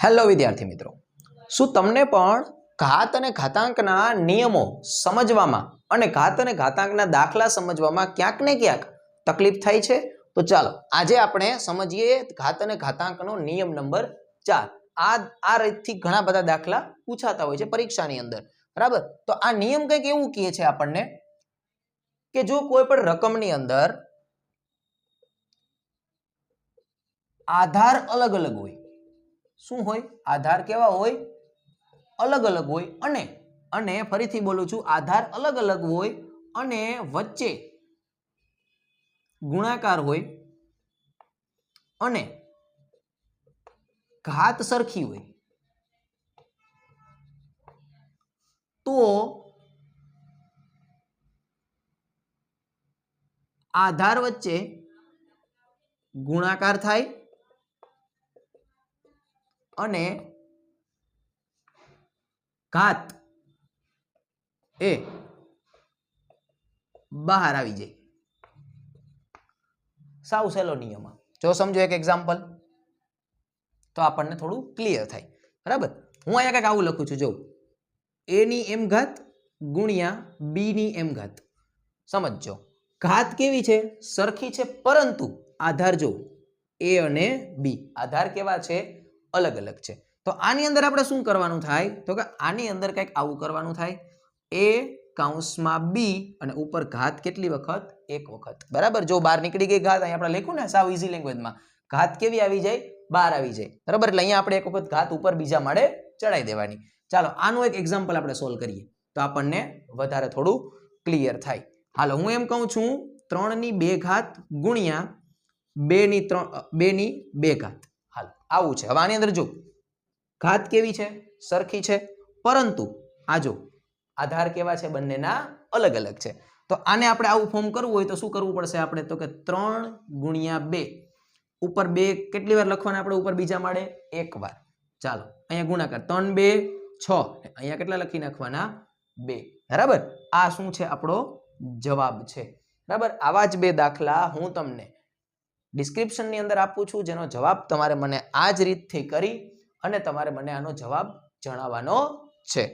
Hello વિદ્યાર્થી મિત્રો, શું તમને પણ ઘાત અને ઘાતાંકના નિયમો સમજવામાં અને ઘાત અને ઘાતાંકના દાખલા સમજવામાં ક્યાંક ને ક્યાંક તકલીફ થાય છે? તો ચાલો આજે આપણે સમજીએ ઘાત અને ઘાતાંકનો નિયમ નંબર 4। આ રીતથી ઘણા બધા દાખલા પૂછાતા હોય છે પરીક્ષાની અંદર, બરાબર? તો આ નિયમ કંઈક એવું કહે છે આપણને કે જો કોઈ પણ રકમની અંદર આધાર અલગ અલગ હોય, શું હોય? આધાર કેવા હોય? અલગ અલગ હોય અને ફરીથી બોલું છું, આધાર અલગ અલગ હોય અને વચ્ચે ગુણાકાર હોય અને ઘાત સરખી હોય, તો આધાર વચ્ચે ગુણાકાર થાય અને ઘાત એ બહાર આવી જાય। સાવ સહેલો નિયમ। જો સમજો એક એક્ઝામ્પલ તો આપણને થોડું ક્લિયર થાય, બરાબર? હું અહીંયા કંઈક આવું લખું છું, જો a ની m ઘાત ગુણ્યા b ની m ઘાત। સમજજો, ઘાત કેવી છે? સરખી છે, પરંતુ આધાર જો a અને b આધાર કેવા છે? અલગ અલગ છે। તો આની અંદર આપણે શું કરવાનું થાય? તો કે આની અંદર કંઈક આવું કરવાનું થાય, a કૌંસમાં b અને ઉપર ઘાત કેટલી વખત? એક વખત, બરાબર? જો બહાર નીકળી ગઈ ઘાત, અહીંયા આપણે લખ્યું ને સાવ ઈઝી લેંગ્વેજમાં, ઘાત કેવી આવી જાય? બહાર આવી જાય, બરાબર? એટલે અહીંયા આપણે એક વખત ઘાત ઉપર બીજા માળે ચડાઈ દેવાની। ચાલો આનું એક એક્ઝામ્પલ આપણે સોલ્વ કરીએ તો આપણને વધારે થોડું ક્લિયર થાય। હાલો, હું એમ કહું છું 3 ની 2 ઘાત ગુણ્યા 2 ની 2 ઘાત। હાલ આવું છે। હવે આની અંદર જો ઘાત કેવી છે? સરખી છે, પરંતુ આ જો આધાર કેવા છે? બંનેના અલગ અલગ છે। તો આને આપણે આવું ફોર્મ કરવું હોય તો શું કરવું પડશે આપણે? તો કે 3 ગુણ્યા 2 ઉપર 2 કેટલી વાર લખવાના આપણે? ઉપર બીજા માળે એક વાર। ચાલો અહીંયા ગુણાકાર 3 2 6, અહીંયા કેટલા લખી નાખવાના? 2, બરાબર? આ શું છે? આપણો જવાબ છે, બરાબર? આવા જ બે દાખલા હું તમને ડિસ્ક્રિપ્શનની અંદર આપું છું, જેનો જવાબ તમારે મને આ જ રીતથી કરી અને તમારે મને આનો જવાબ જણાવવાનો છે।